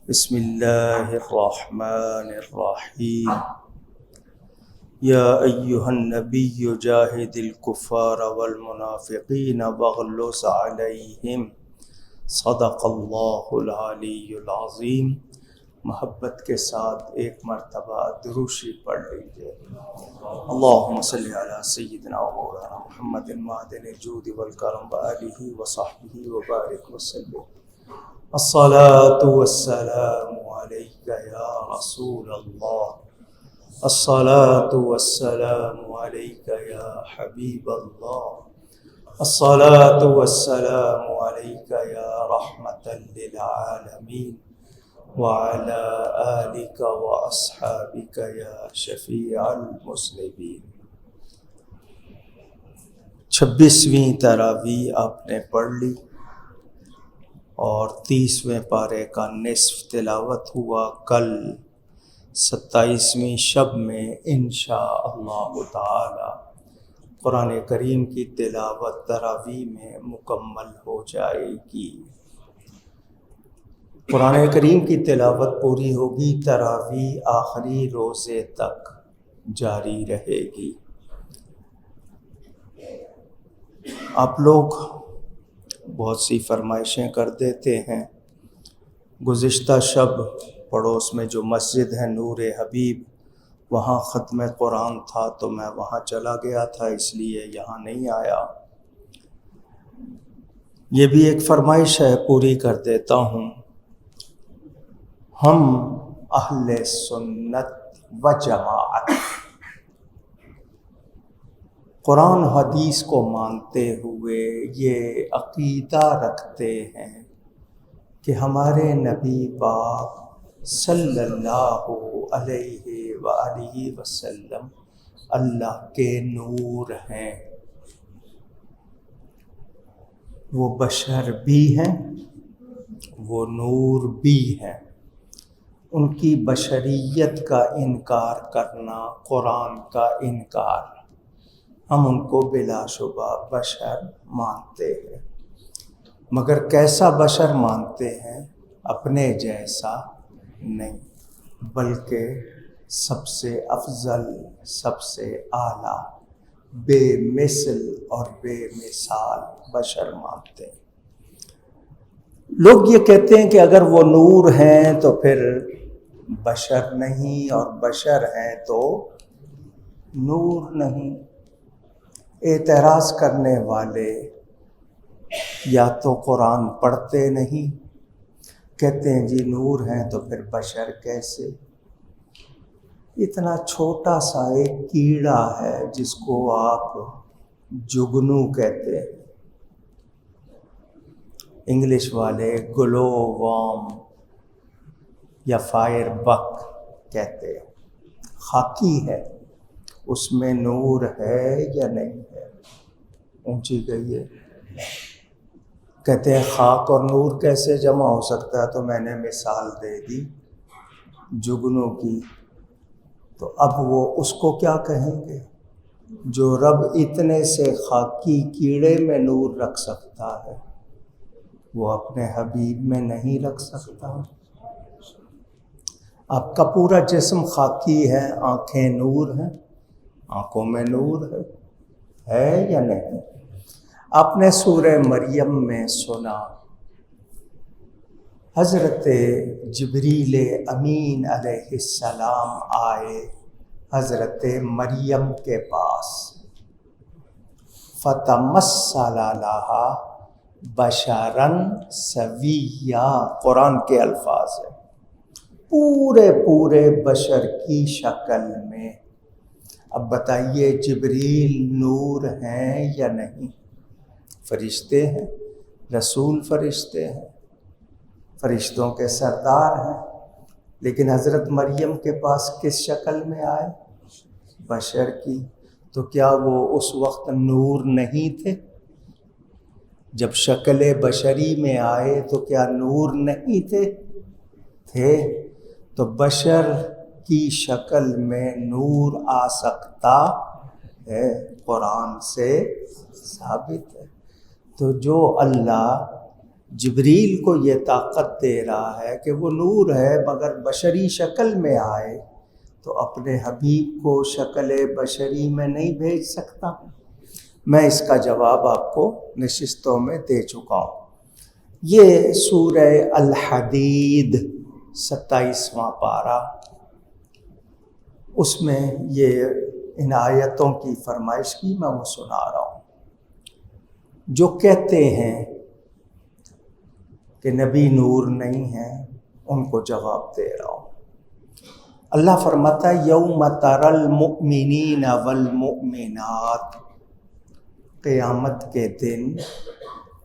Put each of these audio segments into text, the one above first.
بسم اللہ الرحمن الرحیم یا ایہا النبی جاہد الکفار والمنافقین واغلظ علیہم صدق اللہ العلی العظیم۔ محبت کے ساتھ ایک مرتبہ دروشی پڑھ لیجیے۔ اللہم صلی علی سیدنا و مولانا محمد معدن الجود والکرم وآلہ وصحبہ وبارک وسلم۔ الصلاة والسلام علیک یا رسول اللہ، الصلاة والسلام علیک یا حبیب اللہ، الصلاة والسلام علیک یا رحمة للعالمین، وعلى آلک واصحابک یا شفیع المذنبین۔ 26ویں تراویح آپ نے پڑھ لی اور 30ویں پارے کا نصف تلاوت ہوا۔ کل 27ویں شب میں انشاءاللہ تعالی قرآن کریم کی تلاوت تراویح میں مکمل ہو جائے گی۔ قرآن کریم کی تلاوت پوری ہوگی، تراویح آخری روزے تک جاری رہے گی۔ آپ لوگ بہت سی فرمائشیں کر دیتے ہیں۔ گزشتہ شب پڑوس میں جو مسجد ہے نور حبیب، وہاں ختم قرآن تھا تو میں وہاں چلا گیا تھا، اس لیے یہاں نہیں آیا۔ یہ بھی ایک فرمائش ہے، پوری کر دیتا ہوں۔ ہم اہل سنت و جماعت قرآن حدیث کو مانتے ہوئے یہ عقیدہ رکھتے ہیں کہ ہمارے نبی پاک صلی اللہ علیہ وآلہ وسلم اللہ کے نور ہیں۔ وہ بشر بھی ہیں، وہ نور بھی ہیں۔ ان کی بشریت کا انکار کرنا قرآن کا انکار۔ ہم ان کو بلا شبہ بشر مانتے ہیں، مگر کیسا بشر مانتے ہیں؟ اپنے جیسا نہیں، بلکہ سب سے افضل، سب سے اعلیٰ، بے مثل اور بے مثال بشر مانتے ہیں۔ لوگ یہ کہتے ہیں کہ اگر وہ نور ہیں تو پھر بشر نہیں، اور بشر ہیں تو نور نہیں۔ اعتراض کرنے والے یا تو قرآن پڑھتے نہیں، کہتے ہیں جی نور ہیں تو پھر بشر کیسے؟ اتنا چھوٹا سا ایک کیڑا ہے جس کو آپ جگنو کہتے ہیں، انگلش والے گلو ورم یا فائر بگ کہتے ہیں۔ خاکی ہے، اس میں نور ہے یا نہیں ہے؟ اونچی گئی ہے۔ کہتے ہیں خاک اور نور کیسے جمع ہو سکتا ہے؟ تو میں نے مثال دے دی جگنو کی، تو اب وہ اس کو کیا کہیں گے؟ جو رب اتنے سے خاکی کیڑے میں نور رکھ سکتا ہے، وہ اپنے حبیب میں نہیں رکھ سکتا؟ آپ کا پورا جسم خاکی ہے، آنکھیں نور ہیں، آنکھوں میں نور ہے یا نہیں؟ آپ نے سورہ مریم میں سنا، حضرت جبریل امین علیہ السلام آئے حضرت مریم کے پاس، فتمثل لہا بشرا سویا، قرآن کے الفاظ ہیں، پورے بشر کی شکل میں۔ اب بتائیے جبریل نور ہیں یا نہیں؟ فرشتے ہیں، رسول فرشتے ہیں، فرشتوں کے سردار ہیں، لیکن حضرت مریم کے پاس کس شکل میں آئے؟ بشر کی۔ تو کیا وہ اس وقت نور نہیں تھے؟ جب شکل بشری میں آئے تو کیا نور نہیں تھے؟ تھے۔ تو بشر کی شکل میں نور آ سکتا ہے، قرآن سے ثابت ہے۔ تو جو اللہ جبریل کو یہ طاقت دے رہا ہے کہ وہ نور ہے مگر بشری شکل میں آئے تو اپنے حبیب کو شکل بشری میں نہیں بھیج سکتا؟ میں اس کا جواب آپ کو نشستوں میں دے چکا ہوں۔ یہ سورہ الحدید 27واں پارہ، اس میں یہ ان آیتوں کی فرمائش کی میں وہ سنا رہا ہوں۔ جو کہتے ہیں کہ نبی نور نہیں ہیں ان کو جواب دے رہا ہوں۔ اللہ فرماتا ہے یوم تری المؤمنین والمؤمنات، قیامت کے دن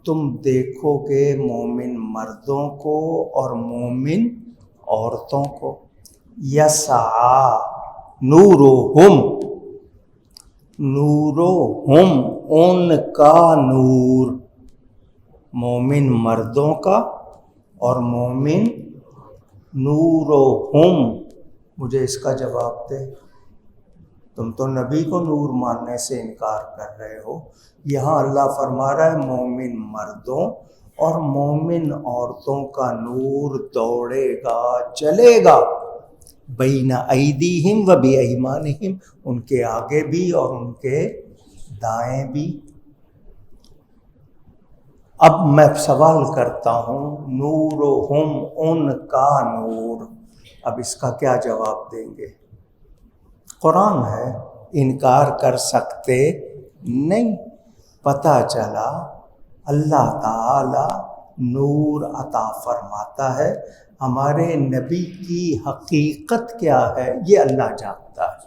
تم دیکھو گے مومن مردوں کو اور مومن عورتوں کو، یسعی نورہم، نورہم ان کا نور، مومن مردوں کا اور مومن نورہم۔ مجھے اس کا جواب دے، تم تو نبی کو نور ماننے سے انکار کر رہے ہو، یہاں اللہ فرما رہا ہے مومن مردوں اور مومن عورتوں کا نور دوڑے گا، چلے گا، بین ایدیہم و بایمانہم، ان کے آگے بھی اور ان کے دائیں بھی۔ اب میں سوال کرتا ہوں، نورہم ان کا نور، اب اس کا کیا جواب دیں گے؟ قرآن ہے، انکار کر سکتے نہیں۔ پتہ چلا اللہ تعالی نور عطا فرماتا ہے، ہمارے نبی کی حقیقت کیا ہے یہ اللہ جانتا ہے۔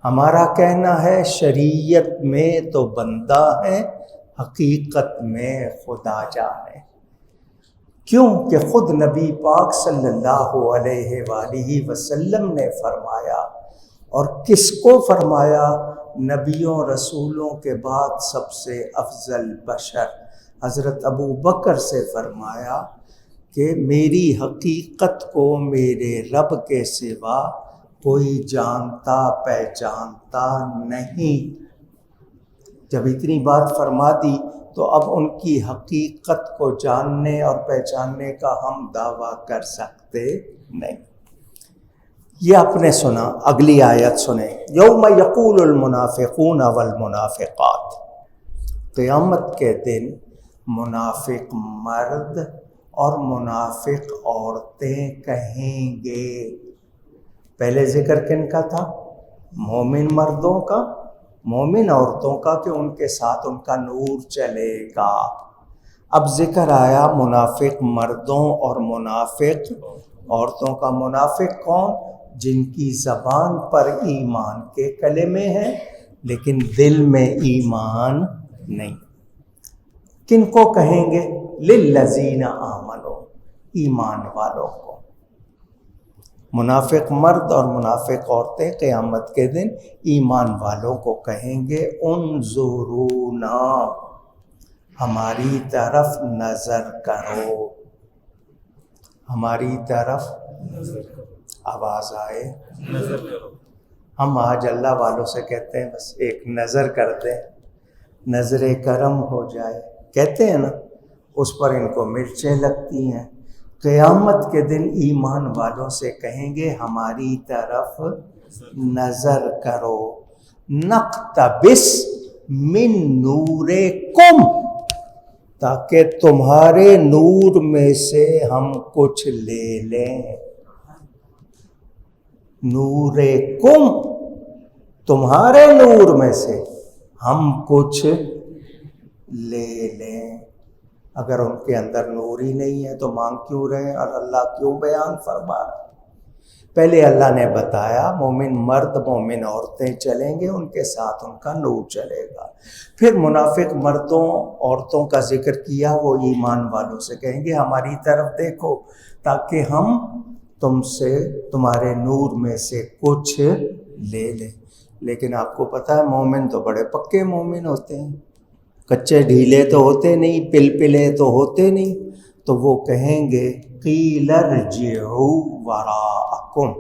ہمارا کہنا ہے شریعت میں تو بندہ ہے، حقیقت میں خدا جانے۔ کیوں کہ خود نبی پاک صلی اللہ علیہ وآلہ وسلم نے فرمایا، اور کس کو فرمایا؟ نبیوں رسولوں کے بعد سب سے افضل بشر حضرت ابو بکر سے فرمایا کہ میری حقیقت کو میرے رب کے سوا کوئی جانتا پہچانتا نہیں۔ جب اتنی بات فرما دی تو اب ان کی حقیقت کو جاننے اور پہچاننے کا ہم دعویٰ کر سکتے نہیں۔ یہ آپ نے سنا، اگلی آیت سنیں، یوم یقول المنافقون والمنافقات، قیامت کے دن منافق مرد اور منافق عورتیں کہیں گے۔ پہلے ذکر کن کا تھا؟ مومن مردوں کا، مومن عورتوں کا، کہ ان کے ساتھ ان کا نور چلے گا۔ اب ذکر آیا منافق مردوں اور منافق عورتوں کا۔ منافق کون؟ جن کی زبان پر ایمان کے کلمے ہیں لیکن دل میں ایمان نہیں۔ کن کو کہیں گے؟ للذین آمنوا، ایمان والوں کو۔ منافق مرد اور منافق عورتیں قیامت کے دن ایمان والوں کو کہیں گے انظرونا، ہماری طرف نظر کرو، ہماری طرف آواز آئے نظر کرو۔ ہم آج اللہ والوں سے کہتے ہیں بس ایک نظر کر دیں، نظر کرم ہو جائے، کہتے ہیں نا، اس پر ان کو مرچیں لگتی ہیں۔ قیامت کے دن ایمان والوں سے کہیں گے ہماری طرف نظر کرو، نقتبس من نورکم، تاکہ تمہارے نور میں سے ہم کچھ لے لیں۔ نورکم، تمہارے نور میں سے ہم کچھ لے لیں۔ اگر ان کے اندر نور ہی نہیں ہے تو مانگ کیوں رہے ہیں، اور اللہ کیوں بیان فرما رہا ہے؟ پہلے اللہ نے بتایا مومن مرد مومن عورتیں چلیں گے، ان کے ساتھ ان کا نور چلے گا۔ پھر منافق مردوں عورتوں کا ذکر کیا، وہ ایمان والوں سے کہیں گے ہماری طرف دیکھو تاکہ ہم تم سے تمہارے نور میں سے کچھ لے لیں۔ لیکن آپ کو پتہ ہے مومن تو بڑے پکے مومن ہوتے ہیں، کچے ڈھیلے تو ہوتے نہیں، پلپلے تو ہوتے نہیں، تو وہ کہیں گے قیل ارجعوا وراءکم،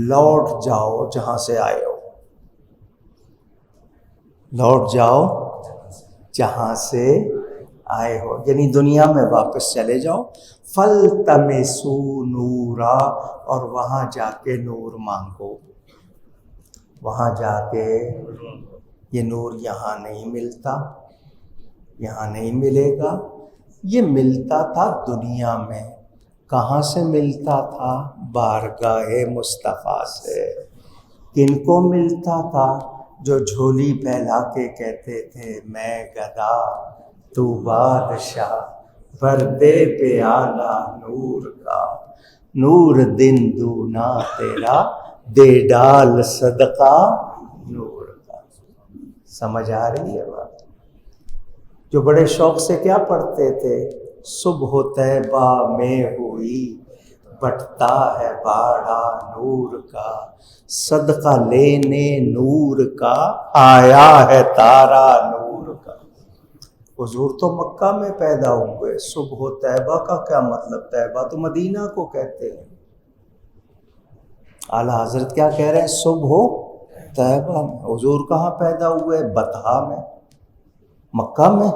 لوٹ جاؤ جہاں سے آئے ہو، لوٹ جاؤ جہاں سے آئے ہو، یعنی دنیا میں واپس چلے جاؤ، فَالْتَمِسُوا نُورًا، اور وہاں جا کے نور مانگو، وہاں جا کے یہ نور یہاں نہیں ملتا، یہاں نہیں ملے گا، یہ ملتا تھا دنیا میں۔ کہاں سے ملتا تھا؟ بارگاہ مصطفیٰ سے۔ کن کو ملتا تھا؟ جو جھولی پھیلا کے کہتے تھے میں گدا تو بادشاہ، پردے پہ آلہ نور کا، نور دن دونا تیرا، دے ڈال صدقہ نور کا۔ سمجھ آ رہی ہے بات؟ جو بڑے شوق سے کیا پڑھتے تھے؟ صبح طیبہ میں ہوئی بٹتا ہے باڑا نور کا، صدقہ لینے نور کا، آیا ہے تارا نور کا۔ حضور تو مکہ میں پیدا ہوئے، صبح طیبہ کا کیا مطلب؟ طیبہ تو مدینہ کو کہتے ہیں۔ اعلیٰ حضرت کیا کہہ رہے ہیں؟ صبح طیبہ میں۔ حضور کہاں پیدا ہوئے؟ بطحا میں، مکہ میں۔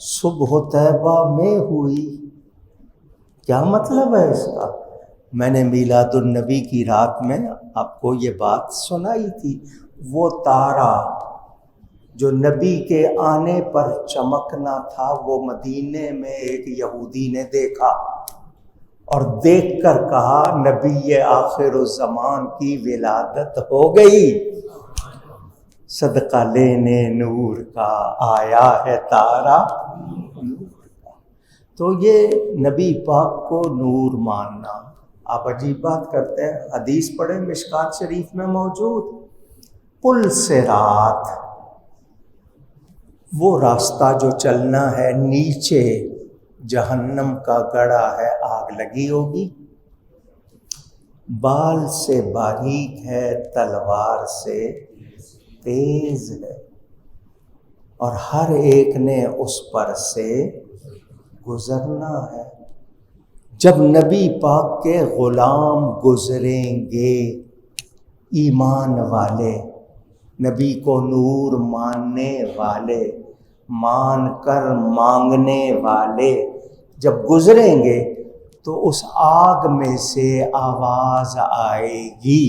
صبح طیبہ میں ہوئی، کیا مطلب ہے اس کا؟ میں نے میلاد النبی کی رات میں آپ کو یہ بات سنائی تھی، وہ تارا جو نبی کے آنے پر چمکنا تھا، وہ مدینے میں ایک یہودی نے دیکھا اور دیکھ کر کہا نبی آخر الزمان کی ولادت ہو گئی، صدقہ لینے نور کا، آیا ہے تارا نور کا۔ تو یہ نبی پاک کو نور ماننا۔ آپ عجیب بات کرتے ہیں، حدیث پڑھیں مشکات شریف میں موجود، پل صراط، وہ راستہ جو چلنا ہے، نیچے جہنم کا گڑھا ہے، آگ لگی ہوگی، بال سے باریک ہے، تلوار سے تیز ہے، اور ہر ایک نے اس پر سے گزرنا ہے۔ جب نبی پاک کے غلام گزریں گے، ایمان والے، نبی کو نور ماننے والے، مان کر مانگنے والے جب گزریں گے تو اس آگ میں سے آواز آئے گی،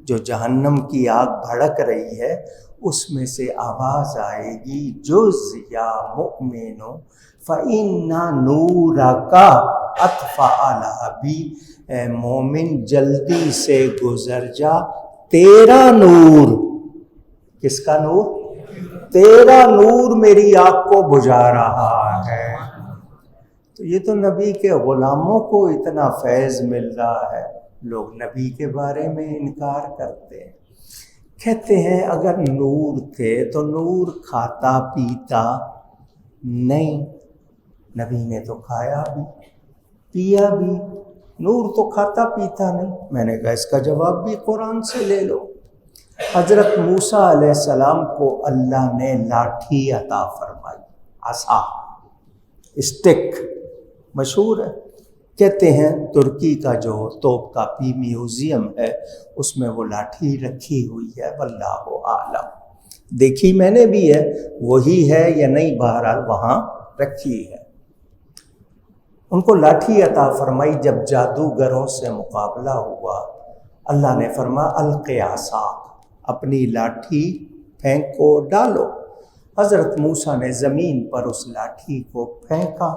جو جہنم کی آگ بھڑک رہی ہے اس میں سے آواز آئے گی، جز یا مؤمنو فَإِنَّ نُورَكَ أَطْفَأَ لَهَبِ، اے مومن جلدی سے گزر جا، تیرا نور، کس کا نور؟ تیرا نور میری آگ کو بجھا رہا ہے۔ تو یہ تو نبی کے غلاموں کو اتنا فیض مل رہا ہے، لوگ نبی کے بارے میں انکار کرتے ہیں، کہتے ہیں اگر نور تھے تو نور کھاتا پیتا نہیں، نبی نے تو کھایا بھی پیا بھی، نور تو کھاتا پیتا نہیں۔ میں نے کہا اس کا جواب بھی قرآن سے لے لو۔ حضرت موسیٰ علیہ السلام کو اللہ نے لاٹھی عطا فرمائی، عصا، اسٹک، مشہور ہے۔ کہتے ہیں ترکی کا جو توپ کاپی میوزیم ہے اس میں وہ لاٹھی رکھی ہوئی ہے، واللہ اعلم، دیکھی میں نے بھی ہے، وہی ہے یا نہیں، بہرحال وہاں رکھی ہے۔ ان کو لاٹھی عطا فرمائی، جب جادوگروں سے مقابلہ ہوا اللہ نے فرمایا القی عصاک، اپنی لاٹھی پھینکو، ڈالو۔ حضرت موسیٰ نے زمین پر اس لاٹھی کو پھینکا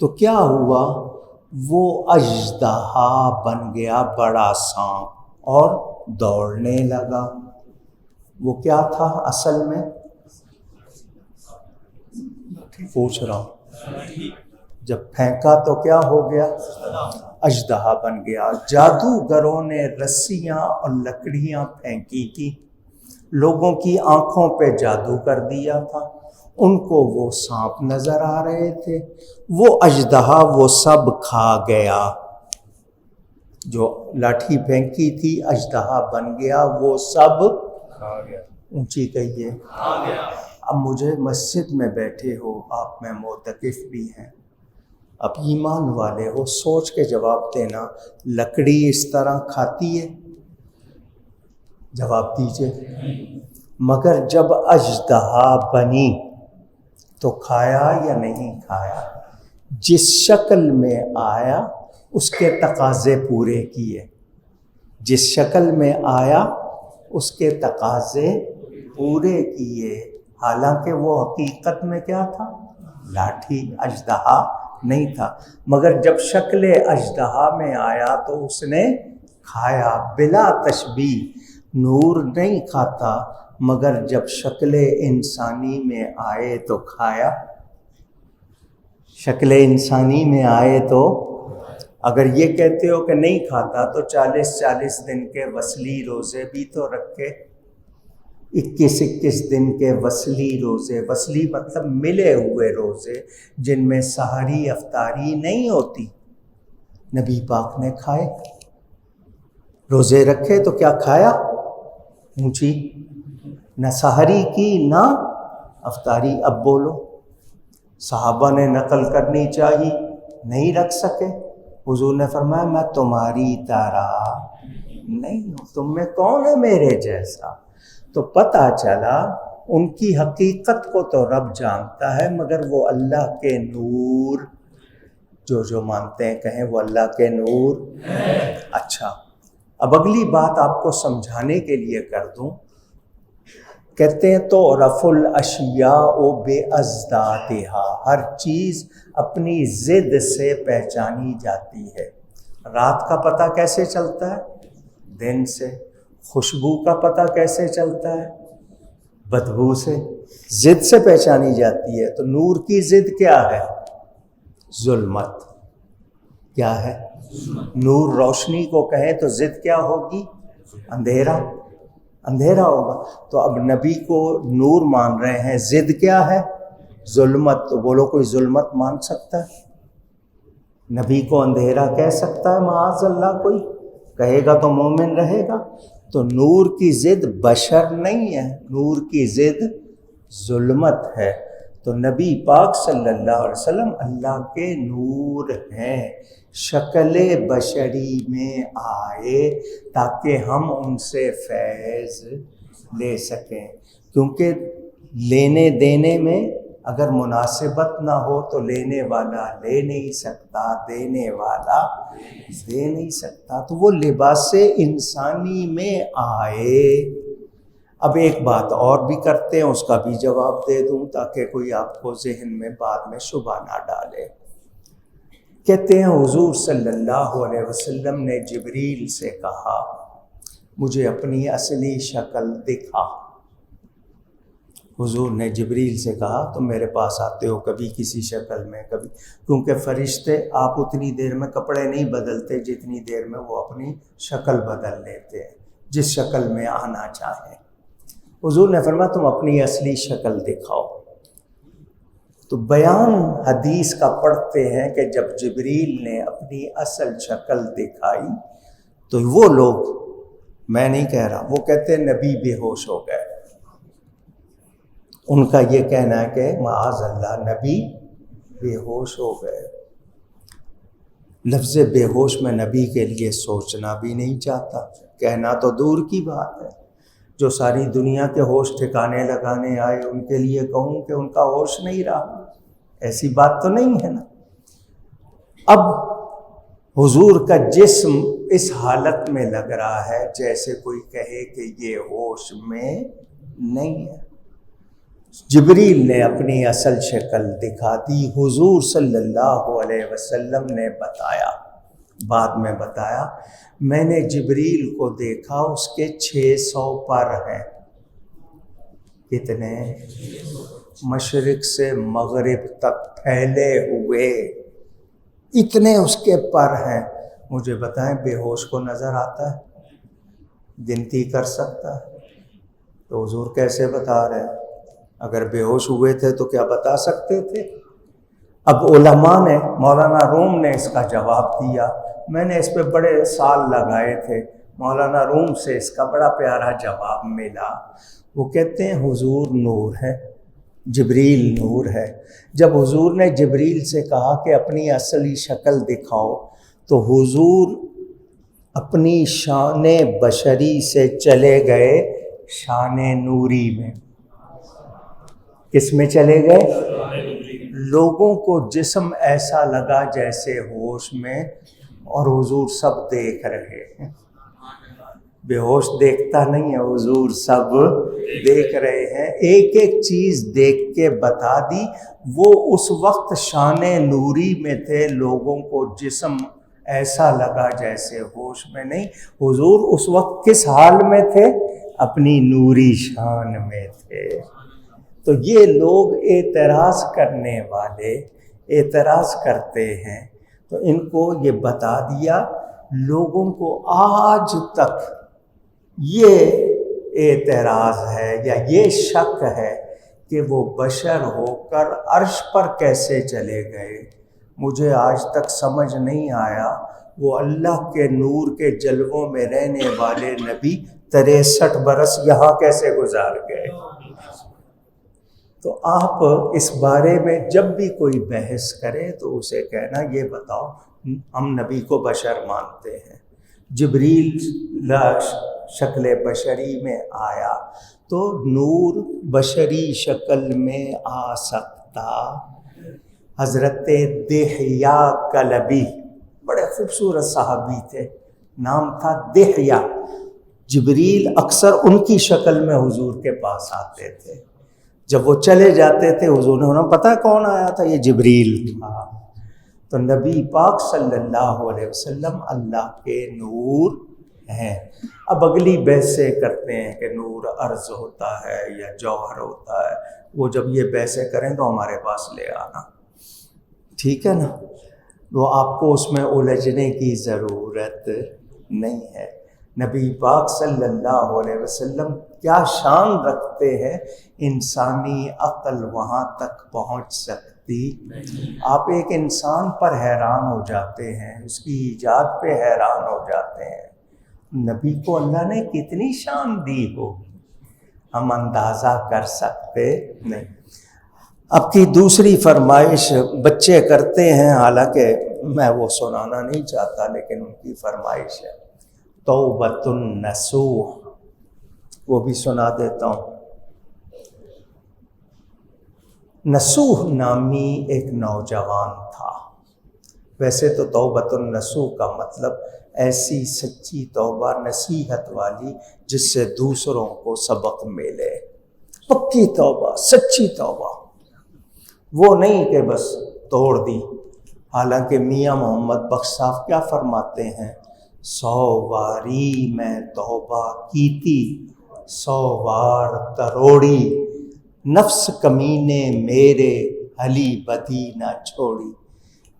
تو کیا ہوا؟ وہ اژدہا بن گیا، بڑا سانپ، اور دوڑنے لگا۔ وہ کیا تھا اصل میں؟ پوچھ رہا ہوں، جب پھینکا تو کیا ہو گیا؟ اژدہا بن گیا۔ جادوگروں نے رسیاں اور لکڑیاں پھینکی تھی، لوگوں کی آنکھوں پہ جادو کر دیا تھا، ان کو وہ سانپ نظر آ رہے تھے، وہ اژدہا وہ سب کھا گیا، جو لاٹھی پھینکی تھی اژدہا بن گیا، وہ سب کھا گیا، اونچی کہیے کھا گیا۔ اب مجھے مسجد میں بیٹھے ہو آپ، میں معتکف بھی ہیں، اب ایمان والے ہو، سوچ کے جواب دینا، لکڑی اس طرح کھاتی ہے؟ جواب دیجئے۔ مگر جب اژدہا بنی تو کھایا یا نہیں کھایا؟ جس شکل میں آیا اس کے تقاضے پورے کیے، جس شکل میں آیا اس کے تقاضے پورے کیے، حالانکہ وہ حقیقت میں کیا تھا؟ لاٹھی، اژدہا نہیں تھا، مگر جب شکل اژدہا میں آیا تو اس نے کھایا بلا تشبیہ۔ نور نہیں کھاتا مگر جب شکل انسانی میں آئے تو کھایا، شکل انسانی میں آئے تو اگر یہ کہتے ہو کہ نہیں کھاتا تو 40 دن کے وصلی روزے بھی تو رکھے، 21 دن کے وصلی روزے، وصلی مطلب ملے ہوئے روزے جن میں سحری افطاری نہیں ہوتی، نبی پاک نے کھائے، روزے رکھے تو کیا کھایا؟ اونچی، نہ سحری کی نہ افطاری۔ اب بولو، صحابہ نے نقل کرنی چاہی، نہیں رکھ سکے، حضور نے فرمایا میں تمہاری طرح نہیں ہوں، تم میں کون ہے میرے جیسا؟ تو پتہ چلا ان کی حقیقت کو تو رب جانتا ہے، مگر وہ اللہ کے نور، جو مانتے ہیں کہیں وہ اللہ کے نور۔ اچھا، اب اگلی بات آپ کو سمجھانے کے لیے کر دوں، کہتے ہیں تو رف الاشیاء بازدادها، ہر چیز اپنی ضد سے پہچانی جاتی ہے۔ رات کا پتہ کیسے چلتا ہے؟ دن سے۔ خوشبو کا پتہ کیسے چلتا ہے؟ بدبو سے۔ ضد سے پہچانی جاتی ہے، تو نور کی ضد کیا ہے؟ ظلمت۔ کیا ہے؟ نور روشنی کو کہیں تو ضد کیا ہوگی؟ اندھیرا، اندھیرا ہوگا۔ تو اب نبی کو نور مان رہے ہیں، ضد کیا ہے؟ ظلمت۔ تو بولو کوئی ظلمت مان سکتا ہے؟ نبی کو اندھیرا کہہ سکتا ہے؟ معاذ اللہ کوئی کہے گا تو مومن رہے گا۔ تو نور کی ضد بشر نہیں ہے، نور کی ضد ظلمت ہے۔ تو نبی پاک صلی اللہ علیہ وسلم اللہ کے نور ہیں، شکل بشری میں آئے تاکہ ہم ان سے فیض لے سکیں، کیونکہ لینے دینے میں اگر مناسبت نہ ہو تو لینے والا لے نہیں سکتا، دینے والا دے نہیں سکتا، تو وہ لباس انسانی میں آئے۔ اب ایک بات اور بھی کرتے ہیں، اس کا بھی جواب دے دوں تاکہ کوئی آپ کو ذہن میں بعد میں شبہ نہ ڈالے۔ کہتے ہیں حضور صلی اللہ علیہ وسلم نے جبریل سے کہا مجھے اپنی اصلی شکل دکھا۔ حضور نے جبریل سے کہا تم میرے پاس آتے ہو کبھی کسی شکل میں، کبھی، کیونکہ فرشتے آپ اتنی دیر میں کپڑے نہیں بدلتے جتنی دیر میں وہ اپنی شکل بدل لیتے ہیں، جس شکل میں آنا چاہیں۔ حضور نے فرمایا تم اپنی اصلی شکل دکھاؤ۔ تو بیان حدیث کا پڑھتے ہیں کہ جب جبریل نے اپنی اصل شکل دکھائی تو وہ لوگ، میں نہیں کہہ رہا، وہ کہتے ہیں نبی بے ہوش ہو گئے۔ ان کا یہ کہنا ہے کہ معاذ اللہ نبی بے ہوش ہو گئے۔ لفظ بے ہوش میں نبی کے لیے سوچنا بھی نہیں چاہتا، کہنا تو دور کی بات ہے۔ جو ساری دنیا کے ہوش ٹھکانے لگانے آئے ان کے لیے کہوں کہ ان کا ہوش نہیں رہا، ایسی بات تو نہیں ہے نا۔ اب حضور کا جسم اس حالت میں لگ رہا ہے جیسے کوئی کہے کہ یہ ہوش میں نہیں ہے۔ جبریل نے اپنی اصل شکل دکھا دی، حضور صلی اللہ علیہ وسلم نے بتایا، بعد میں بتایا میں نے جبریل کو دیکھا اس کے 600 پر ہیں۔ کتنے؟ مشرق سے مغرب تک پھیلے ہوئے، اتنے اس کے پر ہیں۔ مجھے بتائیں بے ہوش کو نظر آتا ہے؟ گنتی کر سکتا ہے؟ تو حضور کیسے بتا رہے ہیں؟ اگر بے ہوش ہوئے تھے تو کیا بتا سکتے تھے؟ اب علماء نے، مولانا روم نے اس کا جواب دیا، میں نے اس پہ بڑے سال لگائے تھے، مولانا روم سے اس کا بڑا پیارا جواب ملا۔ وہ کہتے ہیں حضور نور ہے، جبریل نور ہے۔ جب حضور نے جبریل سے کہا کہ اپنی اصلی شکل دکھاؤ تو حضور اپنی شان بشری سے چلے گئے شان نوری میں۔ کس میں چلے گئے؟ لوگوں کو جسم ایسا لگا جیسے ہوش میں، اور حضور سب دیکھ رہے ہیں. بے ہوش دیکھتا نہیں ہے، حضور سب دیکھ رہے ہیں. ایک ایک چیز دیکھ کے بتا دی. وہ اس وقت شان نوری میں تھے، لوگوں کو جسم ایسا لگا جیسے ہوش میں نہیں. حضور اس وقت کس حال میں تھے؟ اپنی نوری شان میں تھے. تو یہ لوگ اعتراض کرنے والے اعتراض کرتے ہیں، تو ان کو یہ بتا دیا. لوگوں کو آج تک یہ اعتراض ہے یا یہ شک ہے کہ وہ بشر ہو کر عرش پر کیسے چلے گئے. مجھے آج تک سمجھ نہیں آیا وہ اللہ کے نور کے جلووں میں رہنے والے نبی 63 برس یہاں کیسے گزار گئے. تو آپ اس بارے میں جب بھی کوئی بحث کرے تو اسے کہنا یہ بتاؤ ہم نبی کو بشر مانتے ہیں، جبریل شکل بشری میں آیا تو نور بشری شکل میں آ سکتا. حضرت دحیہ کلبی بڑے خوبصورت صحابی تھے، نام تھا دحیہ. جبریل اکثر ان کی شکل میں حضور کے پاس آتے تھے. جب وہ چلے جاتے تھے حضور نے انہیں پتہ کون آیا تھا؟ یہ جبریل تھا. تو نبی پاک صلی اللہ علیہ وسلم اللہ کے نور ہیں. اب اگلی بحثیں کرتے ہیں کہ نور عرض ہوتا ہے یا جوہر ہوتا ہے. وہ جب یہ بحثیں کریں تو ہمارے پاس لے آنا، ٹھیک ہے نا؟ وہ آپ کو اس میں الجھنے کی ضرورت نہیں ہے. نبی پاک صلی اللہ علیہ وسلم کیا شان رکھتے ہیں، انسانی عقل وہاں تک پہنچ سکتی. آپ ایک انسان پر حیران ہو جاتے ہیں، اس کی ایجاد پہ حیران ہو جاتے ہیں. نبی کو اللہ نے کتنی شان دی ہوگی، ہم اندازہ کر سکتے نہیں. اب کی دوسری فرمائش بچے کرتے ہیں، حالانکہ میں وہ سنانا نہیں چاہتا لیکن ان کی فرمائش ہے. توبۃ النصوح، وہ بھی سنا دیتا ہوں. نصوح نامی ایک نوجوان تھا. ویسے تو توبۃ النصوح کا مطلب ایسی سچی توبہ، نصیحت والی جس سے دوسروں کو سبق ملے. پکی توبہ، سچی توبہ، وہ نہیں کہ بس توڑ دی. حالانکہ میاں محمد بخش صاحب کیا فرماتے ہیں؟ 100 باری میں توبہ کیتی، 100 بار تروڑی، نفس کمینے میرے حلی بدی نہ چھوڑی.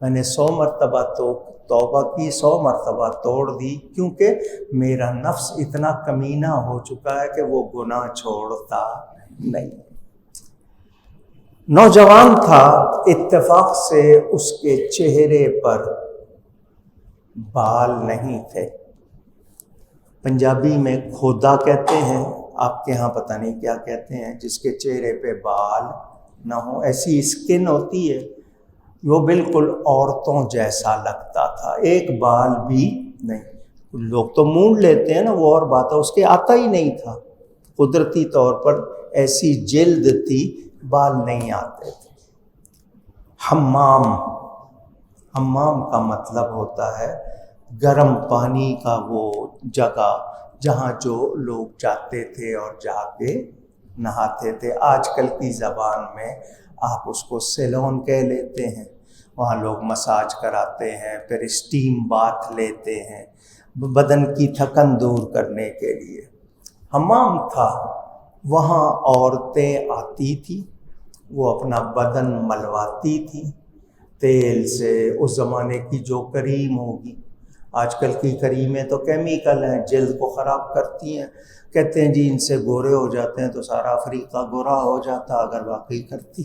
میں نے 100 مرتبہ تو توبہ کی، 100 مرتبہ توڑ دی، کیونکہ میرا نفس اتنا کمینہ ہو چکا ہے کہ وہ گناہ چھوڑتا نہیں. نوجوان تھا، اتفاق سے اس کے چہرے پر بال نہیں تھے. پنجابی میں کھودا کہتے ہیں، آپ کے ہاں پتہ نہیں کیا کہتے ہیں، جس کے چہرے پہ بال نہ ہو. ایسی اسکن ہوتی ہے، وہ بالکل عورتوں جیسا لگتا تھا، ایک بال بھی نہیں. لوگ تو مونڈ لیتے ہیں نا، وہ اور بات ہے، اس کے آتا ہی نہیں تھا. قدرتی طور پر ایسی جلد تھی، بال نہیں آتے تھے. حمام کا مطلب ہوتا ہے گرم پانی کا وہ جگہ جہاں جو لوگ جاتے تھے اور جا کے نہاتے تھے. آج کل کی زبان میں آپ اس کو سیلون کہہ لیتے ہیں. وہاں لوگ مساج کراتے ہیں، پھر اسٹیم باتھ لیتے ہیں بدن کی تھکن دور کرنے کے لیے. حمام تھا، وہاں عورتیں آتی تھیں، وہ اپنا بدن ملواتی تھیں تیل سے. اس زمانے کی جو کریم ہوگی، آج کل کی کریمیں تو کیمیکل ہیں، جلد کو خراب کرتی ہیں. کہتے ہیں جی ان سے گورے ہو جاتے ہیں، تو سارا افریقہ گورا ہو جاتا اگر واقعی کرتی.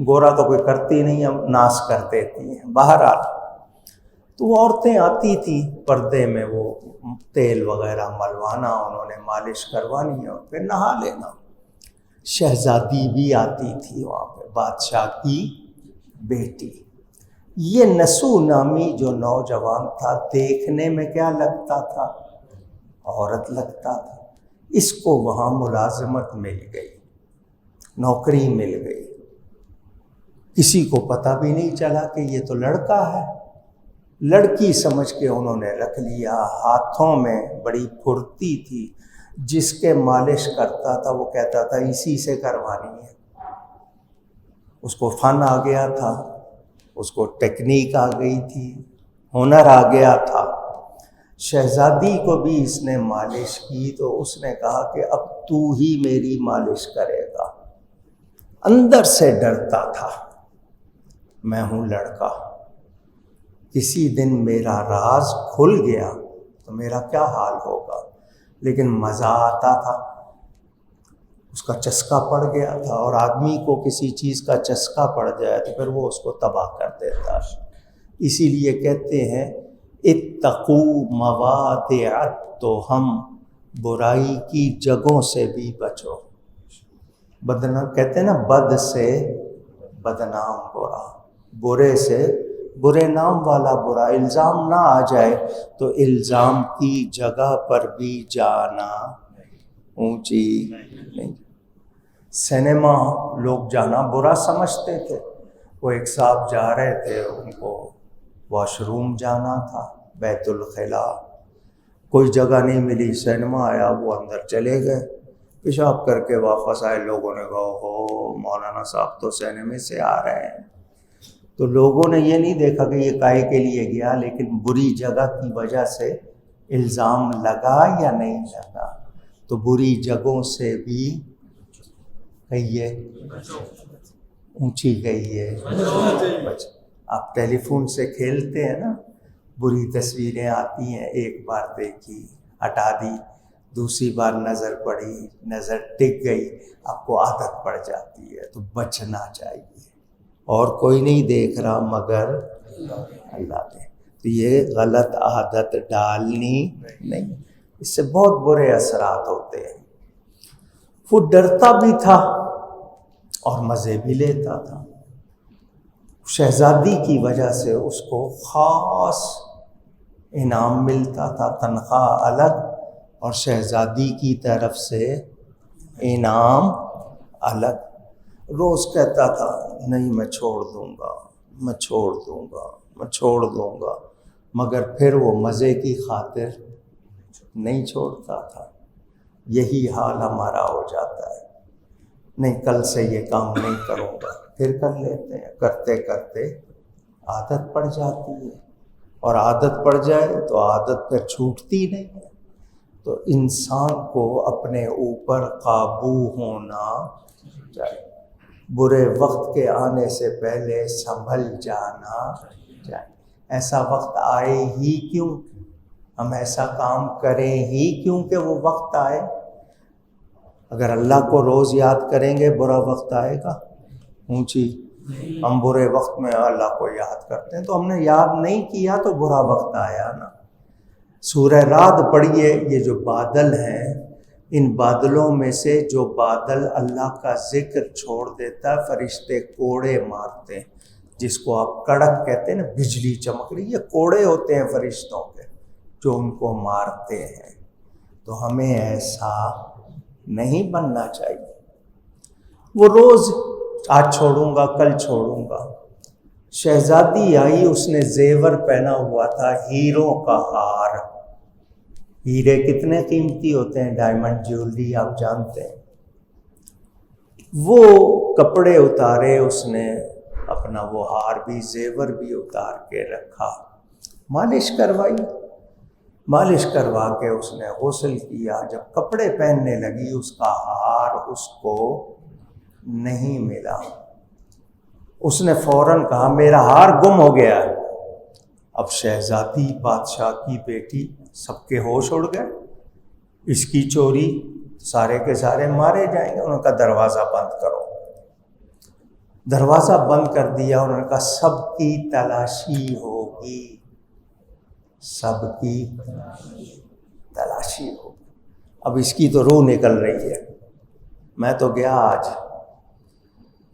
گورا تو کوئی کرتی نہیں، ہم ناس کر دیتی ہیں. بہرحال تو وہ عورتیں آتی تھیں پردے میں، وہ تیل وغیرہ ملوانا، انہوں نے مالش کروانی اور پھر نہا لینا. شہزادی بھی آتی تھی وہاں پہ، بادشاہ کی بیٹی. یہ نصوح نامی جو نوجوان تھا، دیکھنے میں کیا لگتا تھا؟ عورت لگتا تھا. اس کو وہاں ملازمت مل گئی، نوکری مل گئی. کسی کو پتہ بھی نہیں چلا کہ یہ تو لڑکا ہے، لڑکی سمجھ کے انہوں نے رکھ لیا۔ ہاتھوں میں بڑی پھرتی تھی، جس کے مالش کرتا تھا وہ کہتا تھا اسی سے کروانی ہے۔ اس کو فن آ گیا تھا، اس کو ٹیکنیک آ گئی تھی، ہنر آ گیا تھا۔ شہزادی کو بھی اس نے مالش کی تو اس نے کہا کہ اب تو ہی میری مالش کرے گا۔ اندر سے ڈرتا تھا، میں ہوں لڑکا، کسی دن میرا راز کھل گیا تو میرا کیا حال ہوگا، لیکن مزہ آتا تھا، اس کا چسکا پڑ گیا تھا، اور آدمی کو کسی چیز کا چسکا پڑ جائے تو پھر وہ اس کو تباہ کر دیتا ہے۔ اسی لیے کہتے ہیں اتقوا موادع التہم، برائی کی جگہوں سے بھی بچو۔ بدنام کہتے ہیں نا، بد سے بدنام برا، برے سے برے نام والا برا۔ الزام نہ آ جائے تو الزام کی جگہ پر بھی جانا اونچی نہیں۔ سینما لوگ جانا برا سمجھتے تھے۔ وہ ایک صاحب جا رہے تھے، ان کو واش روم جانا تھا، بیت الخلا، کوئی جگہ نہیں ملی، سینما آیا، وہ اندر چلے گئے، پیشاب کر کے واپس آئے۔ لوگوں نے کہا ہو مولانا صاحب تو سینمے سے آ رہے ہیں۔ تو لوگوں نے یہ نہیں دیکھا کہ یہ کائے کے لیے گیا، لیکن بری جگہ کی وجہ سے الزام لگا یا نہیں لگا۔ تو بری جگہوں سے بھی کہیے اونچی کہیے بچ۔ آپ ٹیلی فون سے کھیلتے ہیں نا، بری تصویریں آتی ہیں، ایک بار دیکھی ہٹا دی، دوسری بار نظر پڑی، نظر ٹک گئی، آپ کو عادت پڑ جاتی ہے، تو بچنا چاہیے۔ اور کوئی نہیں دیکھ رہا مگر اللہ نے۔ تو یہ غلط عادت ڈالنی نہیں، اس سے بہت برے اثرات ہوتے ہیں۔ وہ ڈرتا بھی تھا اور مزے بھی لیتا تھا۔ شہزادی کی وجہ سے اس کو خاص انعام ملتا تھا، تنخواہ الگ اور شہزادی کی طرف سے انعام الگ۔ روز کہتا تھا نہیں میں چھوڑ دوں گا، میں چھوڑ دوں گا، میں چھوڑ دوں گا، مگر پھر وہ مزے کی خاطر نہیں چھوڑتا تھا۔ یہی حال ہمارا ہو جاتا ہے، نہیں کل سے یہ کام نہیں کروں گا، پھر کر لیتے ہیں، کرتے کرتے عادت پڑ جاتی ہے، اور عادت پڑ جائے تو عادت پھر چھوٹتی نہیں ہے۔ تو انسان کو اپنے اوپر قابو ہونا چاہیے، برے وقت کے آنے سے پہلے سنبھل جانا چاہیے۔ ایسا وقت آئے ہی کیوں، ہم ایسا کام کریں ہی کیوں کہ وہ وقت آئے۔ اگر اللہ کو روز یاد کریں گے برا وقت آئے گا اونچی؟ ہم برے وقت میں اللہ کو یاد کرتے ہیں، تو ہم نے یاد نہیں کیا تو برا وقت آیا نا۔ سورہ رعد پڑھیے، یہ جو بادل ہیں، ان بادلوں میں سے جو بادل اللہ کا ذکر چھوڑ دیتا ہے، فرشتے کوڑے مارتے ہیں، جس کو آپ کڑک کہتے ہیں نا، بجلی چمک رہی، یہ کوڑے ہوتے ہیں فرشتوں کے جو ان کو مارتے ہیں۔ تو ہمیں ایسا نہیں بننا چاہیے۔ وہ روز آج چھوڑوں گا، کل چھوڑوں گا۔ شہزادی آئی، اس نے زیور پہنا ہوا تھا، ہیروں کا ہار۔ ہیرے کتنے قیمتی ہوتے ہیں، ڈائمنڈ جیولری آپ جانتے ہیں۔ وہ کپڑے اتارے، اس نے اپنا وہ ہار بھی زیور بھی اتار کے رکھا، مالش کروائی، مالش کروا کے اس نے غسل کیا۔ جب کپڑے پہننے لگی، اس کا ہار اس کو نہیں ملا۔ اس نے فوراً کہا میرا ہار گم ہو گیا ہے۔ اب شہزادی بادشاہ کی بیٹی، سب کے ہوش اڑ گئے، اس کی چوری، سارے کے سارے مارے جائیں گے۔ انہوں نے کہا دروازہ بند کرو۔ دروازہ بند کر دیا۔ انہوں نے کہا سب کی تلاشی ہوگی، سب کی تلاشی ہوگی۔ اب اس کی تو روح نکل رہی ہے، میں تو گیا آج،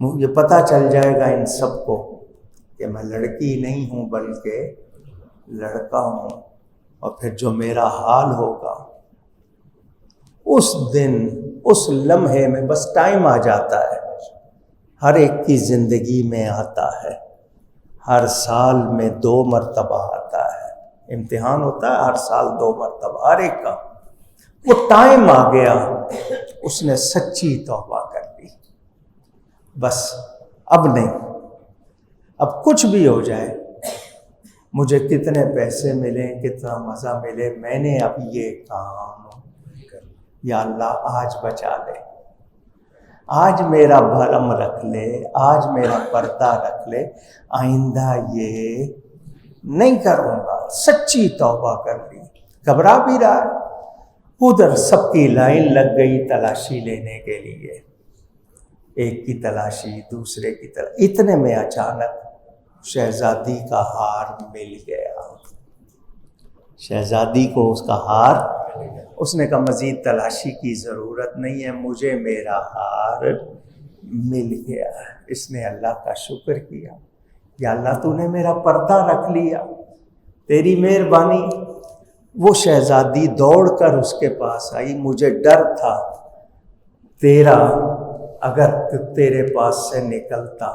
یہ پتہ چل جائے گا ان سب کو کہ میں لڑکی نہیں ہوں بلکہ لڑکا ہوں، اور پھر جو میرا حال ہوگا اس دن، اس لمحے میں بس ٹائم آ جاتا ہے، ہر ایک کی زندگی میں آتا ہے، ہر سال میں 2 مرتبہ آتا ہے، امتحان ہوتا ہے ہر سال 2 مرتبہ ہر ایک کا۔ وہ ٹائم آ گیا، اس نے سچی توبہ کر لی، بس اب نہیں، اب کچھ بھی ہو جائے، مجھے کتنے پیسے ملیں، کتنا مزہ ملے، میں نے اب یہ کام کر، یا اللہ آج بچا لے، آج میرا بھرم رکھ لے، آج میرا پردہ رکھ لے، آئندہ یہ نہیں کروں گا۔ سچی توبہ کر لی، گھبرا بھی رہا ہے، ادھر سب کی لائن لگ گئی تلاشی لینے کے لیے، ایک کی تلاشی دوسرے کی تلاشی، اتنے میں اچانک شہزادی کا ہار مل گیا، شہزادی کو اس کا ہار، اس نے کہا مزید تلاشی کی ضرورت نہیں ہے، مجھے میرا ہار مل گیا۔ اس نے اللہ کا شکر کیا، یا اللہ تو نے میرا پردہ رکھ لیا، تیری مہربانی۔ وہ شہزادی دوڑ کر اس کے پاس آئی، مجھے ڈر تھا تیرا، اگر تیرے پاس سے نکلتا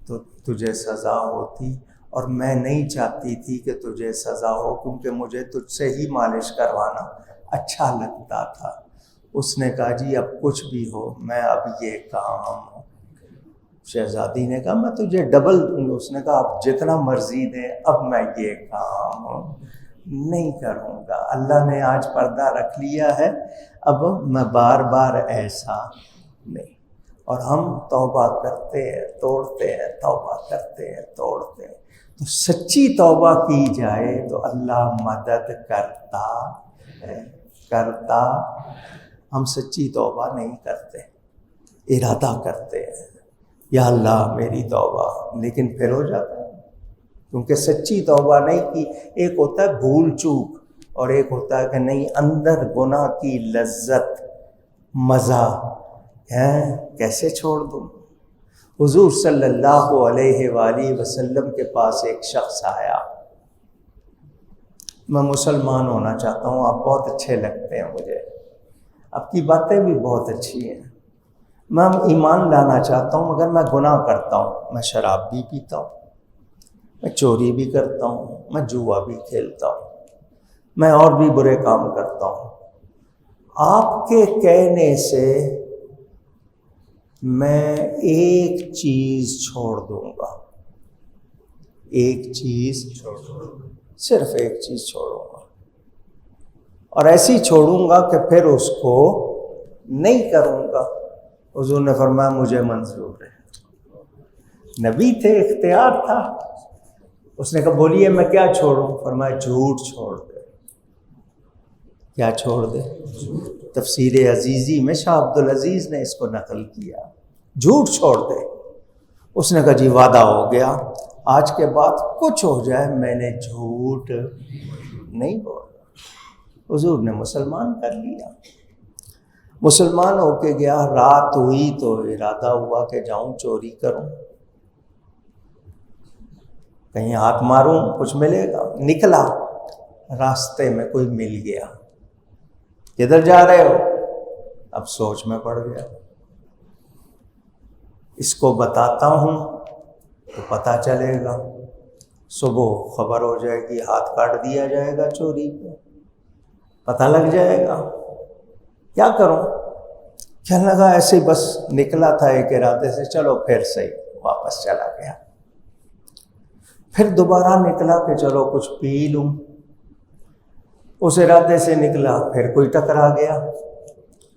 تو تجھے سزا ہوتی، اور میں نہیں چاہتی تھی کہ تجھے سزا ہو، کیونکہ مجھے تجھ سے ہی مالش کروانا اچھا لگتا تھا۔ اس نے کہا جی اب کچھ بھی ہو، میں اب یہ کام، شہزادی نے کہا میں تجھے ڈبل دوں گا، اس نے کہا اب جتنا مرضی دے، اب میں یہ کام نہیں کروں گا، اللہ نے آج پردہ رکھ لیا ہے، اب میں بار بار ایسا نہیں۔ اور ہم توبہ کرتے ہیں توڑتے ہیں، توبہ کرتے ہیں توڑتے ہیں۔ تو سچی توبہ کی جائے تو اللہ مدد کرتا ہے، کرتا۔ ہم سچی توبہ نہیں کرتے، ارادہ کرتے ہیں یا اللہ میری توبہ، لیکن پھر ہو جاتا ہے، کیونکہ سچی توبہ نہیں کی۔ ایک ہوتا ہے بھول چوک، اور ایک ہوتا ہے کہ نہیں، اندر گناہ کی لذت، مزہ ہے، کیسے چھوڑ دوں۔ حضور صلی اللہ علیہ وآلہ وسلم کے پاس ایک شخص آیا، میں مسلمان ہونا چاہتا ہوں، آپ بہت اچھے لگتے ہیں مجھے، آپ کی باتیں بھی بہت اچھی ہیں، میں ایمان لانا چاہتا ہوں، مگر میں گناہ کرتا ہوں، میں شراب بھی پیتا ہوں، میں چوری بھی کرتا ہوں، میں جوا بھی کھیلتا ہوں، میں اور بھی برے کام کرتا ہوں، آپ کے کہنے سے میں ایک چیز چھوڑ دوں گا، ایک چیز چھوڑ دوں گا، صرف ایک چیز چھوڑوں گا، اور ایسی چھوڑوں گا کہ پھر اس کو نہیں کروں گا۔ حضور نے فرمایا مجھے منظور ہے، نبی تھے، اختیار تھا۔ اس نے کہا بولیے میں کیا چھوڑوں؟ فرمایا جھوٹ چھوڑ دے۔ کیا چھوڑ دے؟ تفسیر عزیزی میں شاہ عبدالعزیز نے اس کو نقل کیا، جھوٹ چھوڑ دے۔ اس نے کہا جی وعدہ ہو گیا، آج کے بعد کچھ ہو جائے میں نے جھوٹ نہیں بولا۔ حضور نے مسلمان کر لیا، مسلمان ہو کے گیا، رات ہوئی تو ارادہ ہوا کہ جاؤں چوری کروں، کہیں ہاتھ ماروں کچھ ملے گا۔ نکلا، راستے میں کوئی مل گیا، کدھر جا رہے ہو؟ اب سوچ میں پڑ گیا، اس کو بتاتا ہوں تو پتہ چلے گا، صبح خبر ہو جائے گی، ہاتھ کاٹ دیا جائے گا، چوری پہ پتہ لگ جائے گا، کیا کروں؟ کہنے لگا ایسے ہی بس نکلا تھا ایک ارادے سے، چلو پھر صحیح، واپس چلا گیا۔ پھر دوبارہ نکلا کہ چلو کچھ پی لوں، اس ارادے سے نکلا، پھر کوئی ٹکرا گیا،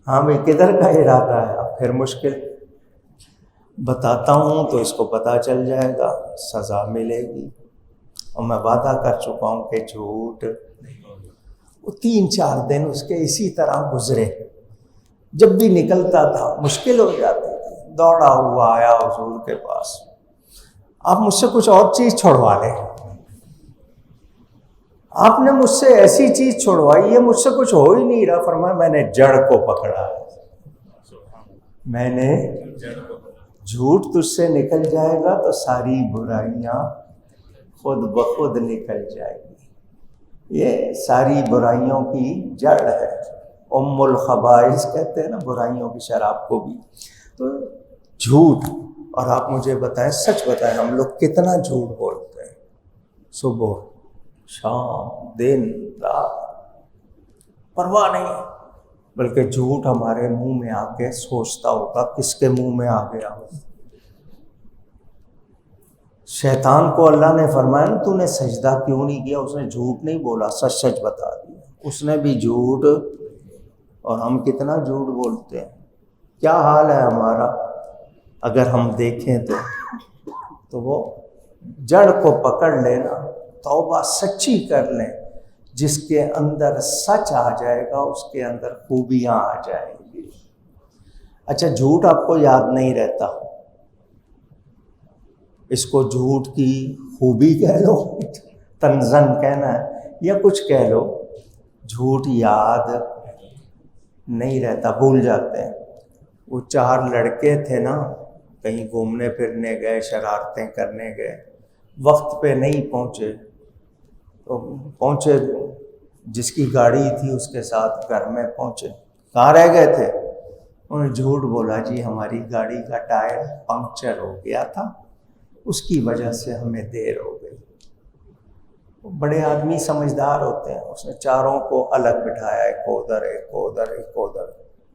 ہاں بھئی کدھر کا ارادہ ہے؟ اب پھر مشکل، بتاتا ہوں تو اس کو پتہ چل جائے گا، سزا ملے گی، اور میں وعدہ کر چکا ہوں کہ جھوٹ۔ وہ 3-4 دن اس کے اسی طرح گزرے، جب بھی نکلتا تھا مشکل ہو جاتی تھی، دوڑا ہوا آیا حضور کے پاس، آپ مجھ سے کچھ اور چیز چھوڑوا لیں، آپ نے مجھ سے ایسی چیز چھوڑوائی ہے، مجھ سے کچھ ہو ہی نہیں رہا۔ فرمایا میں نے جڑ کو پکڑا، میں نے جھوٹ تجھ سے نکل جائے گا تو ساری برائیاں خود بخود نکل جائے گی۔ یہ ساری برائیوں کی جڑ ہے، ام الخبائث کہتے ہیں نا برائیوں کی شراب کو بھی۔ تو جھوٹ اور آپ مجھے بتائیں، سچ بتائیں، ہم لوگ کتنا جھوٹ بولتے ہیں؟ صبح شام دن رات پرواہ نہیں، بلکہ جھوٹ ہمارے منہ میں آ کے سوچتا ہوگا کس کے منہ میں آ گیا ہو۔ شیطان کو اللہ نے فرمایا نا تو نے سجدہ کیوں نہیں کیا؟ اس نے جھوٹ نہیں بولا، سچ سچ بتا دیا، اس نے بھی جھوٹ۔ اور ہم کتنا جھوٹ بولتے ہیں، کیا حال ہے ہمارا اگر ہم دیکھیں تو وہ جڑ کو پکڑ لینا، توبہ سچی کر لیں، جس کے اندر سچ آ جائے گا اس کے اندر خوبیاں آ جائیں گی۔ اچھا جھوٹ آپ کو یاد نہیں رہتا، اس کو جھوٹ کی خوبی کہہ لو، تنزن کہنا ہے یا کچھ کہہ لو، جھوٹ یاد نہیں رہتا، بھول جاتے ہیں۔ وہ 4 لڑکے تھے نا، کہیں گھومنے پھرنے گئے، شرارتیں کرنے گئے، وقت پہ نہیں پہنچے، تو پہنچے جس کی گاڑی تھی اس کے ساتھ گھر میں پہنچے، کہاں رہ گئے تھے؟ انہوں نے جھوٹ بولا، جی ہماری گاڑی کا ٹائر پنکچر ہو گیا تھا، اس کی وجہ سے ہمیں دیر ہو گئی۔ بڑے آدمی سمجھدار ہوتے ہیں، اس نے چاروں کو الگ بٹھایا، ایک ادھر ایک ادھر ایک ادھر،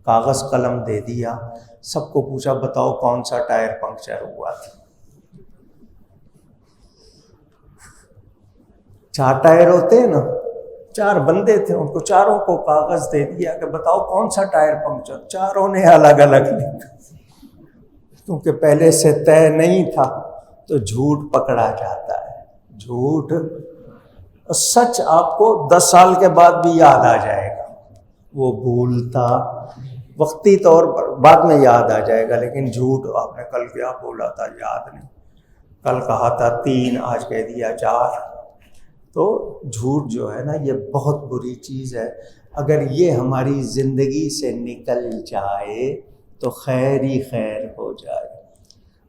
کاغذ قلم دے دیا، سب کو پوچھا بتاؤ کون سا ٹائر پنکچر ہوا تھا۔ 4 ٹائر ہوتے ہیں نا، 4 بندے تھے، ان کو چاروں کو کاغذ دے دیا کہ بتاؤ کون سا ٹائر پنکچر، چاروں نے الگ الگ لکھا، کیونکہ پہلے سے طے نہیں تھا تو جھوٹ پکڑا جاتا ہے۔ جھوٹ، سچ آپ کو 10 سال کے بعد بھی یاد آ جائے گا، وہ بھولتا وقتی طور پر بعد میں یاد آ جائے گا، لیکن جھوٹ آپ نے کل کیا بولا تھا یاد نہیں، کل کہا تھا 3 آج کہہ دیا 4۔ تو جھوٹ جو ہے نا یہ بہت بری چیز ہے، اگر یہ ہماری زندگی سے نکل جائے تو خیر ہی خیر ہو جائے۔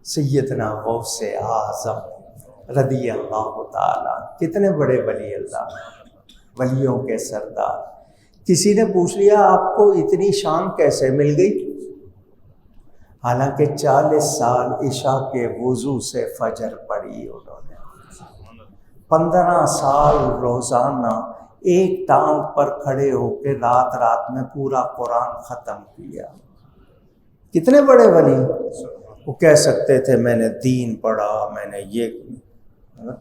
سیدنا غوث اعظم رضی اللہ تعالیٰ، کتنے بڑے ولی اللہ، ولیوں کے سردار۔ کسی نے پوچھ لیا آپ کو اتنی شان کیسے مل گئی؟ حالانکہ 40 سال عشاء کے وضو سے فجر پڑھی انہوں نے، 15 سال روزانہ ایک ٹانگ پر کھڑے ہو کے رات رات میں پورا قرآن ختم کیا۔ کتنے بڑے ولی! وہ کہہ سکتے تھے میں نے دین پڑھا، میں نے یہ،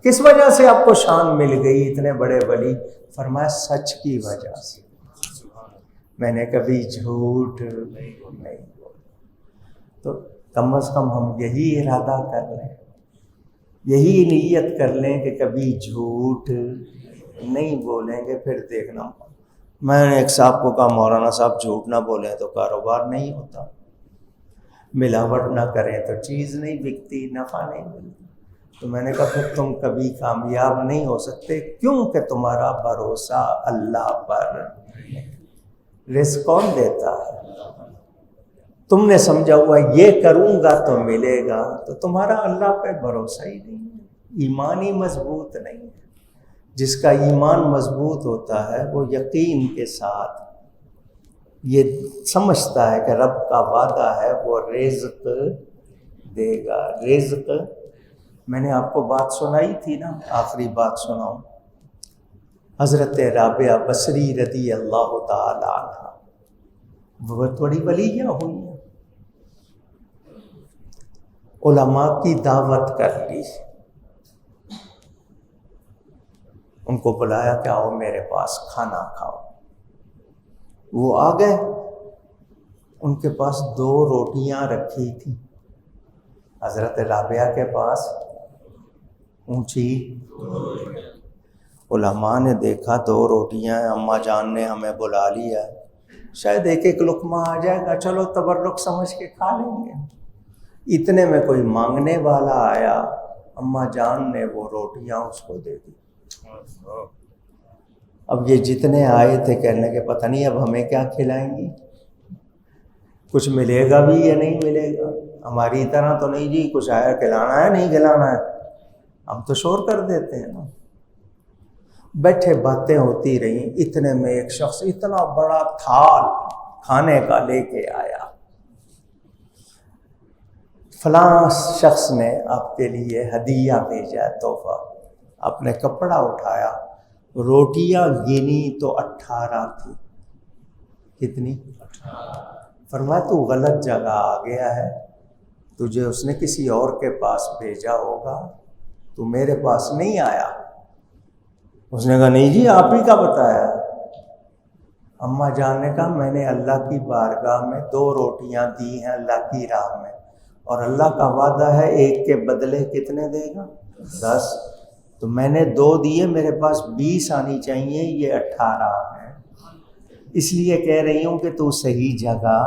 کس وجہ سے آپ کو شان مل گئی اتنے بڑے ولی؟ فرمایا سچ کی وجہ سے، میں نے کبھی جھوٹ نہیں بولا۔ تو کم از کم ہم یہی ارادہ کر لیں، یہی نیت کر لیں کہ کبھی جھوٹ نہیں بولیں گے، پھر دیکھنا۔ میں نے ایک صاحب کو کہا مولانا صاحب جھوٹ نہ بولیں تو کاروبار نہیں ہوتا، ملاوٹ نہ کریں تو چیز نہیں بکتی، نفع نہیں ملتا۔ تو میں نے کہا پھر تم کبھی کامیاب نہیں ہو سکتے، کیونکہ تمہارا بھروسہ اللہ پر۔ رزق کون دیتا ہے؟ تم نے سمجھا ہوا یہ کروں گا تو ملے گا، تو تمہارا اللہ پہ بھروسہ ہی نہیں ہے، ایمان ہی مضبوط نہیں ہے۔ جس کا ایمان مضبوط ہوتا ہے وہ یقین کے ساتھ یہ سمجھتا ہے کہ رب کا وعدہ ہے وہ رزق دے گا۔ رزق، میں نے آپ کو بات سنائی تھی نا، آخری بات سناؤں۔ حضرت رابعہ بصری رضی اللہ تعالی عنہ بہت بڑی ولیہ ہوئی ہیں، علماء کی دعوت کر لی، ان کو بلایا کہ آؤ میرے پاس کھانا کھاؤ۔ وہ آ گئے، ان کے پاس 2 روٹیاں رکھی تھیں، حضرت رابعہ کے پاس اونچی۔ علماء نے دیکھا 2 روٹیاں ہیں، اماں جان نے ہمیں بلا لیا، شاید ایک ایک لقمہ آ جائے گا، چلو تبرک سمجھ کے کھا لیں گے۔ اتنے میں کوئی مانگنے والا آیا، اماں جان نے وہ روٹیاں اس کو دے دی۔ اب یہ جتنے آئے تھے کہنے کے پتہ نہیں اب ہمیں کیا کھلائیں گی، کچھ ملے گا بھی یا نہیں ملے گا، ہماری طرح تو نہیں جی کچھ آیا کھلانا ہے نہیں کھلانا ہے، ہم تو شور کر دیتے ہیں نا۔ بیٹھے باتیں ہوتی رہیں، اتنے میں ایک شخص اتنا بڑا تھال کھانے کا لے کے آیا، فلاں شخص نے آپ کے لیے ہدیہ بھیجا ہے، تحفہ. آپ نے کپڑا اٹھایا، روٹیاں گنی تو 18 تھی. کتنی؟ فرمایا تو غلط جگہ آ گیا ہے، تجھے اس نے کسی اور کے پاس بھیجا ہوگا، تو میرے پاس نہیں آیا. اس نے کہا نہیں جی آپ ہی کا بتایا. اماں جان نے کہا میں نے اللہ کی بارگاہ میں 2 روٹیاں دی ہیں اللہ کی راہ میں، اور اللہ کا وعدہ ہے ایک کے بدلے کتنے دے گا؟ 10. تو میں نے 2 دیے، میرے پاس 20 آنی چاہیے، یہ 18 ہے، اس لیے کہہ رہی ہوں کہ تو صحیح جگہ.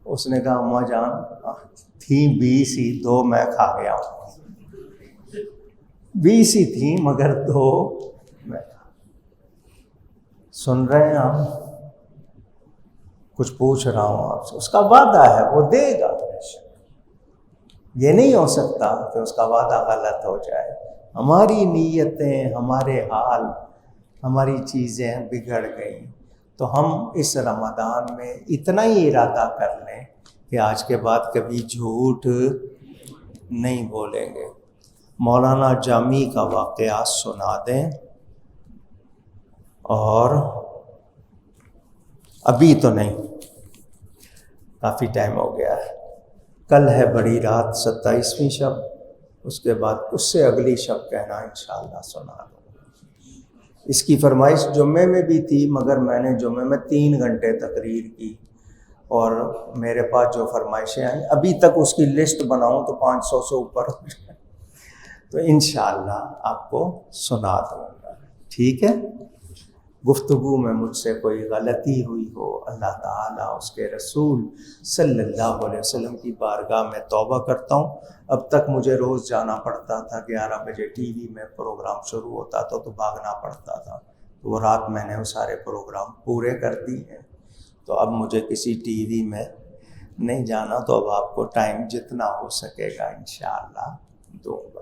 اس نے کہا اماں جان تھیں 20 ہی، 2 میں کھا گیا ہوں. 20 ہی تھیں مگر 2 میں. سن رہے ہیں آپ؟ کچھ پوچھ رہا ہوں آپ سے. اس کا وعدہ ہے وہ دے گا. یہ نہیں ہو سکتا کہ اس کا وعدہ غلط ہو جائے. ہماری نیتیں، ہمارے حال، ہماری چیزیں بگڑ گئیں. تو ہم اس رمضان میں اتنا ہی ارادہ کر لیں کہ آج کے بعد کبھی جھوٹ نہیں بولیں گے. مولانا جامی کا واقعہ سنا دیں. اور ابھی تو نہیں، کافی ٹائم ہو گیا ہے. کل ہے بڑی رات 27ویں شب، اس کے بعد اس سے اگلی شب کہنا انشاءاللہ سنا دوں. اس کی فرمائش جمعے میں بھی تھی، مگر میں نے جمعے میں 3 گھنٹے تقریر کی، اور میرے پاس جو فرمائشیں آئیں ابھی تک اس کی لسٹ بناؤں تو 500 سے اوپر ہو جائے. تو انشاءاللہ آپ کو سنا دوں گا. ٹھیک ہے؟ گفتگو میں مجھ سے کوئی غلطی ہوئی ہو، اللہ تعالیٰ اس کے رسول صلی اللہ علیہ وسلم کی بارگاہ میں توبہ کرتا ہوں. اب تک مجھے روز جانا پڑتا تھا، 11 بجے ٹی وی میں پروگرام شروع ہوتا تھا تو بھاگنا پڑتا تھا. تو وہ رات میں نے وہ سارے پروگرام پورے کر دی ہیں. تو اب مجھے کسی ٹی وی میں نہیں جانا. تو اب آپ کو ٹائم جتنا ہو سکے گا انشاءاللہ دوں گا.